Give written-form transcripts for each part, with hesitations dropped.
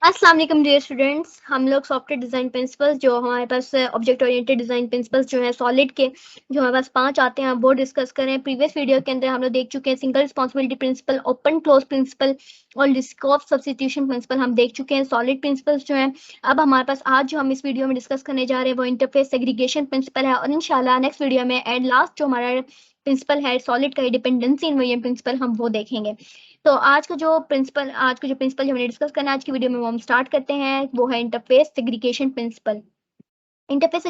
अस्सलाम वालेकुम dear students. हम लोग सॉफ्टवेयर डिज़ाइन प्रिंसिपल्स जो हमारे पास ऑब्जेक्ट ओरिएंटेड डिज़ाइन प्रिंसिपल्स जो है सॉलिड के जो हमारे पास 5 आते हैं वो डिस्कस करें। प्रीवियस वीडियो के अंदर हम लोग देख चुके हैं single responsibility principle, open close principle और लिस्ट ऑफ सब्स्टिट्यूशन प्रिंसिपल हम देख चुके हैं। सॉलिड प्रिंसिपल्स जो हैं अब हमारे पास आज जो हम इस वीडियो में डिस्कस करने जा रहे हैं वो इंटरफेस सेग्रीगेशन प्रिंसिपल है और इंशाल्लाह नेक्स्ट वीडियो में एंड लास्ट जो हमारा प्रिंसिपल है सॉलिड का डिपेंडेंसी इन्वेरिएंट प्रिंसिपल हम वो देखेंगे। तो आज का जो प्रिंसिपल जो हमने डिस्कस करना है आज की वीडियो में वो हम स्टार्ट करते हैं वो है interface segregation principle. Interface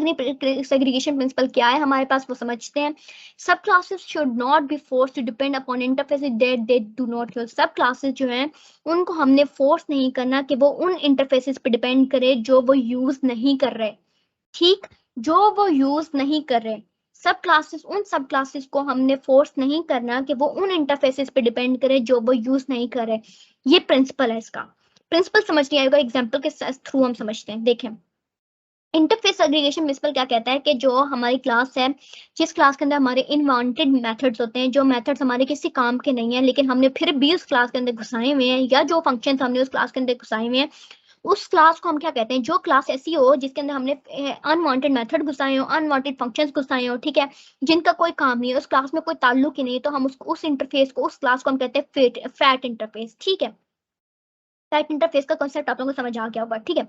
segregation principle क्या है हमारे पास वो समझते हैं। Subclasses should not be force to depend upon interface that they do not use. Subclasses जो हैं उनको हमने फोर्स नहीं करना कि वो उन इंटरफेसेस पे डिपेंड करे जो वो यूज नहीं कर रहे। ठीक, जो वो यूज नहीं कर रहे। सब क्लासेस को हमने फोर्स नहीं करना कि वो उन इंटरफेसेस पे डिपेंड करे जो वो यूज नहीं कर रहे। ये प्रिंसिपल है इसका। प्रिंसिपल समझ नहीं आएगा, एग्जांपल के थ्रू हम समझते हैं। देखें, इंटरफेस एग्रीगेशन प्रिंसिपल क्या कहता है कि जो हमारी क्लास है, जिस क्लास के अंदर हमारे इनवांटेड मेथड्स होते हैं, जो मेथड्स हमारे किसी काम के नहीं है लेकिन हमने फिर भी उस क्लास के अंदर घुसाए हुए हैं, या जो फंक्शंस हमने उस क्लास के अंदर घुसाए हुए हैं, उस क्लास को हम क्या कहते हैं। जो क्लास ऐसी हो जिसके अंदर हमने अनवांटेड मेथड घुसाए हो, अनवांटेड फंक्शंस घुसाए हो, ठीक है, जिनका कोई काम नहीं है, उस क्लास में कोई ताल्लुक ही नहीं है, तो हम उसको उस इंटरफेस को उस क्लास को हम कहते हैं फैट इंटरफेस। ठीक है, फैट इंटरफेस का कॉन्सेप्ट आप लोगों को समझ आ गया होगा। ठीक है,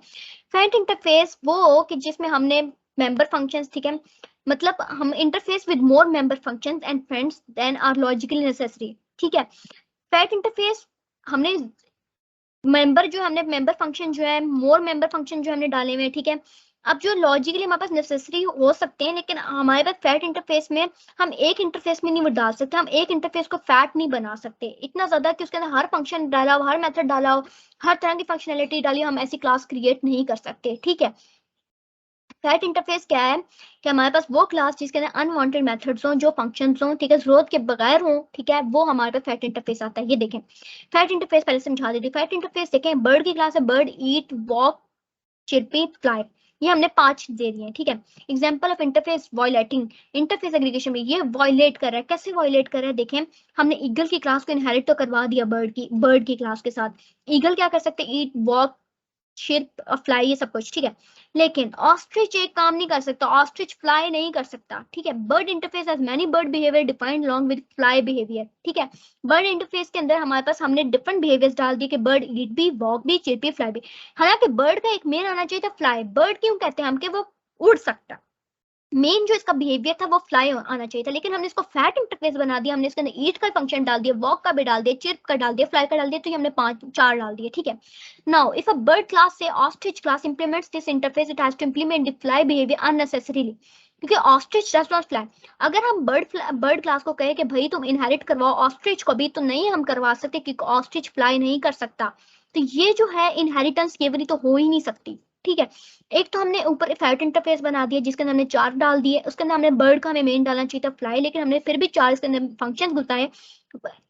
फैट इंटरफेस वो कि जिसमें हमने मेंबर फंक्शंस, ठीक है, मतलब हम interface with more member functions and friends then are logically necessary. ठीक है, फैट इंटरफेस हमने मेंबर फंक्शन जो है, मोर मेंबर फंक्शन जो हमने डाले हुए हैं, ठीक है, अब जो लॉजिकली हमारे पास नेसेसरी हो सकते हैं लेकिन हमारे पास फैट इंटरफेस में हम एक इंटरफेस में नहीं वो डाल सकते। हम एक इंटरफेस को फैट नहीं बना सकते इतना ज्यादा कि उसके अंदर हर फंक्शन डाला हो, हर मेथड डाला हो, हर तरह की फंक्शनैलिटी डाली हो, हम ऐसी क्लास क्रिएट नहीं कर सकते। ठीक है, फैट इंटरफेस क्या है कि हमारे पास वो क्लास जिसके अंदर अनवांटेड मेथड्स हों, जो फंक्शंस हों, ठीक है, जरूरत के बगैर हों, ठीक है, वो हमारे पास फैट इंटरफेस आता है। ये देखें, फैट इंटरफेस पहले समझा देती हूँ। फैट इंटरफेस देखें, बर्ड की क्लास है, बर्ड, ईट, वॉक, चिरपी, फ्लाई। ये हमने 5 दे दिए हैं। ठीक है, example of interface violating. Interface aggregation में ये वायलेट कर रहा है। कैसे वायलेट कर रहा है देखें, हमने ईगल की क्लास को इनहेरिट तो करवा दिया बर्ड की क्लास के साथ। ईगल क्या कर सकते हैं, ईट, वॉक, शिप और फ्लाई, ये सब कुछ। ठीक है, लेकिन ऑस्ट्रिच एक काम नहीं कर सकता, ऑस्ट्रिच फ्लाई नहीं कर सकता। ठीक है, bird interface has many bird behaviour defined along with fly behaviour. ठीक है, बर्ड इंटरफेस के अंदर हमारे पास हमने डिफरेंट बिहेवियर्स डाल दिए कि बर्ड ईट भी, वॉक भी, चिप भी, फ्लाई भी। हालांकि बर्ड का एक मेन आना चाहिए था फ्लाई। बर्ड क्यों कहते हैं हम कि वो उड़ सकता, मेन जो इसका बिहेवियर था वो फ्लाई आना चाहिए था, लेकिन हमने इसको फैट इंटरफेस बना दिया। हमने इसके अंदर ईट का फंक्शन डाल दिया, वॉक का भी डाल दिया, चिर्प का डाल दिया, फ्लाई का डाल दिया, तो ये हमने 4 डाल दिए। ठीक है, now if a bird class से ostrich class implements this interface, it has to implement the fly behaviour unnecessarily, क्योंकि ऑस्ट्रिच डज नॉट फ्लाई। अगर हम बर्ड क्लास को कहे कि भाई तुम इनहेरिट करवाओ ऑस्ट्रिच को भी, तो नहीं हम करवा सकते क्योंकि ऑस्ट्रिच फ्लाई नहीं कर सकता। तो ये जो है इनहेरिटेंस ये वाली तो हो ही नहीं सकती। ठीक है, एक तो हमने ऊपर फैट इंटरफेस बना दिया जिसके अंदर हमने 4 डाल दिए, उसके अंदर हमने बर्ड का हमें मेन डालना चाहिए था फ्लाई, लेकिन हमने फिर भी 4 इसके अंदर फंक्शंस घुसाए,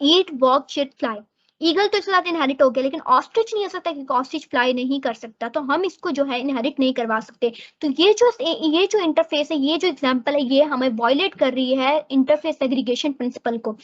ईट, वॉक, शिट, फ्लाई। ईगल तो इसके साथ इनहेरिट हो गया, लेकिन ऑस्ट्रिच नहीं हो सकता क्योंकि ऑस्ट्रिच फ्लाई नहीं कर सकता, तो हम इसको जो है इनहेरिट नहीं करवा सकते। तो ये जो इंटरफेस है, ये जो एग्जांपल है, ये हमें वायलेट कर रही है इंटरफेस सेग्रीगेशन प्रिंसिपल को।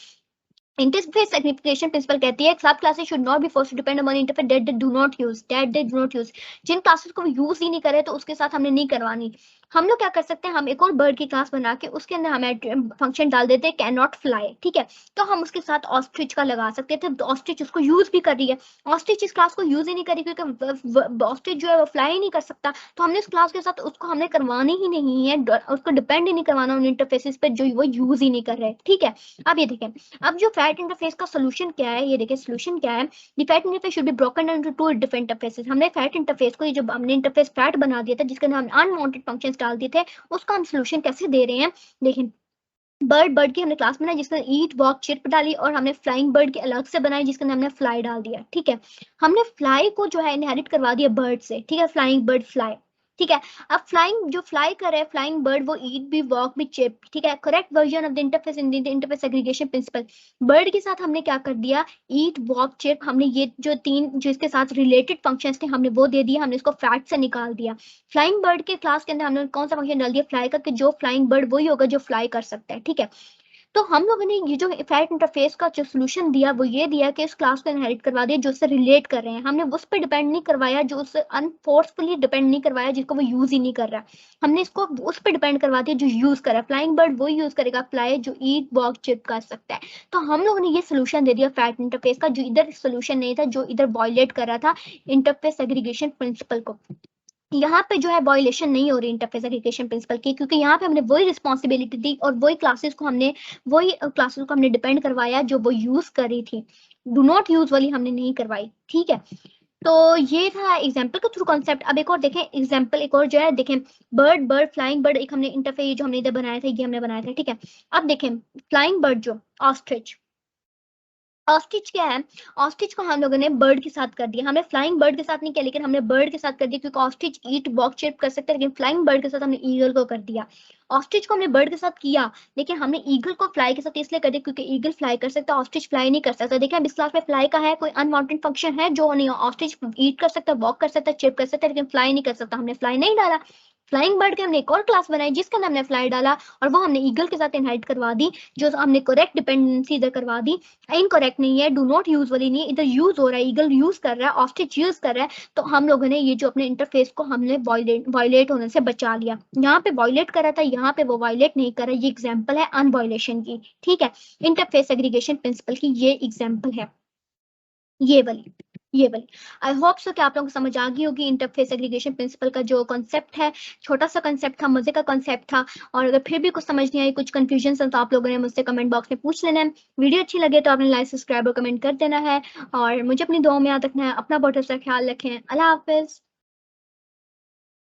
इंटरफेस सेग्रीगेशन प्रिंसिपल कहती है subclasses should not be forced to depend on interface that they do not use. जिन क्लासेस को यूज ही नहीं करे तो उसके साथ हमने नहीं करवानी। हम लोग क्या कर सकते हैं, हम एक और बर्ड की क्लास बना के उसके अंदर हमें फंक्शन डाल देते हैं कैन नॉट फ्लाई। ठीक है, तो हम उसके साथ ऑस्ट्रिच का लगा सकते थे, तो ऑस्ट्रिच उसको यूज भी कर रही है। ऑस्ट्रिच इस क्लास को यूज ही नहीं करी क्योंकि ऑस्ट्रिच जो है वो फ्लाई ही नहीं कर सकता, तो हमने इस क्लास के साथ उसको हमने करवानी ही नहीं है, उसको डिपेंड ही नहीं करवाना उन इंटरफेसेस पे जो वो यूज ही नहीं कर रहे। ठीक है, अब ये देखें, अब जो फैट इंटरफेस का सोल्यूशन क्या है, ये देखिए सोल्यूशन क्या है। The fat interface should be broken into 2 different interfaces. हमने फैट इंटरफेस को, ये जो हमने इंटरफेस फैट बना दिया था जिसके अंदर हम अनवांटेड फंक्शंस डाल दिए थे, उसका हम सोल्यूशन कैसे दे रहे हैं। देखिए, बर्ड की हमने क्लास बनाई जिसके अंदर ईट, वॉक, चिर्प डाली, और हमने फ्लाइंग बर्ड की अलग से बनाई जिसके अंदर हमने फ्लाई डाल दिया। ठीक है, हमने फ्लाई को जो है इनहेरिट करवा दिया बर्ड से। ठीक है, फ्लाइंग बर्ड फ्लाई। ठीक है, अब फ्लाइंग जो फ्लाई कर रहा है, फ्लाइंग बर्ड, वो ईट भी, वॉक भी, चिप। ठीक है, correct version of the interface in the interface aggregation principle. Bird के साथ हमने क्या कर दिया, ईट, वॉक, चिप, हमने ये जो 3 जो इसके साथ रिलेटेड फंक्शंस थे हमने वो दे दिया, हमने इसको फैट से निकाल दिया। फ्लाइंग बर्ड के क्लास के अंदर हमने कौन सा फंक्शन डाल दिया, फ्लाई का, कि जो फ्लाइंग बर्ड वही होगा जो फ्लाई कर सकता है। ठीक है, तो हम लोगों ने ये जो फैट इंटरफेस का जो सोल्यूशन दिया वो ये दिया कि इस क्लास को इनहेरिट करवा दिया जो उससे रिलेट कर रहे हैं। हमने उस पर डिपेंड नहीं करवाया जो उससे अनफोर्सफुली डिपेंड नहीं करवाया जिसको वो यूज ही नहीं कर रहा। हमने इसको उस पर डिपेंड करवा दिया जो यूज कर रहा है। फ्लाइंग बर्ड वो यूज करेगा फ्लाई जो ईट वॉक चिप कर सकता है। तो हम लोगों ने ये सोल्यूशन दे दिया फैट इंटरफेस का जो इधर सोल्यूशन नहीं था, जो इधर वायलेट कर रहा था इंटरफेस सेग्रीगेशन प्रिंसिपल को। यहाँ पे जो है वायलेशन नहीं हो रही इंटरफेस एग्रीगेशन प्रिंसिपल की, क्योंकि यहाँ पे हमने वही रिस्पॉन्सिबिलिटी दी और वही क्लासेस को हमने डिपेंड करवाया जो वो यूज कर रही थी। डू नॉट यूज वाली हमने नहीं करवाई, ठीक है। तो ये था एग्जाम्पल के थ्रू कॉन्सेप्ट। अब एक और देखें एग्जाम्पल, एक और जो है देखें बर्ड बर्ड फ्लाइंग बर्ड, एक हमने इंटरफेस जो हमने इधर बनाया था ये हमने बनाया था, ठीक है। अब देखें फ्लाइंग बर्ड जो ऑस्ट्रिच, ऑस्ट्रिच क्या है, ऑस्ट्रिच को हम लोगों ने बर्ड के साथ कर दिया। हमने फ्लाइंग बर्ड के साथ नहीं किया लेकिन हमने बर्ड के साथ कर दिया, क्योंकि ऑस्ट्रिच ईट वॉक चिप कर सकते हैं, लेकिन फ्लाइंग बर्ड के साथ हमने ईगल को कर दिया। ऑस्ट्रिच को हमने बर्ड के साथ किया लेकिन हमने ईगल को फ्लाई के साथ इसलिए कर दिया क्योंकि ईगल फ्लाई कर सकता है, ऑस्ट्रिच फ्लाई नहीं कर सकता। देखिए अब इस क्लास में फ्लाई का है कोई अनवांटेड फंक्शन है जो नहीं, ऑस्ट्रिच ईट कर सकता है, वॉक कर सकता है, चिप कर सकता है, लेकिन फ्लाई नहीं कर सकता। हमने फ्लाई नहीं डाला। फ्लाइंग बर्ड के हमने एक और क्लास बनाई जिसके अंदर हमने फ्लाई डाला और वो हमने ईगल के साथ इनहेरिट करवा दी, जो हमने करेक्ट डिपेंडेंसी इधर करवा दी। इनकरेक्ट नहीं है, डू नॉट यूज वाली नहीं है, इधर यूज हो रहा है, ईगल यूज कर रहा है, ऑस्ट्रिच यूज कर रहा है। तो हम लोगों ने ये जो अपने इंटरफेस को हमने वायलेट होने से बचा लिया। यहाँ पे वायलेट कर रहा था, यहाँ पे वो वायलेट नहीं कर रहा। ये एग्जाम्पल है अनवायलेशन की, ठीक है। इंटरफेस सेग्रीगेशन प्रिंसिपल की ये एग्जाम्पल है, ये वाली। आई होप सो कि आप लोगों को समझ आ गई होगी इंटरफेस एग्रीगेशन प्रिंसिपल का जो कॉन्सेप्ट है। छोटा सा कॉन्सेप्ट था, मजे का कॉन्सेप्ट था। और अगर फिर भी कुछ समझ नहीं आई, कुछ कंफ्यूजन है, तो आप लोगों ने मुझसे कमेंट बॉक्स में पूछ लेना है। वीडियो अच्छी लगे तो आपने लाइक सब्सक्राइब और कमेंट कर देना है और मुझे अपनी दुआ में याद रखना है। अपना बहुत सा ख्याल रखें। अल्लाह हाफिज।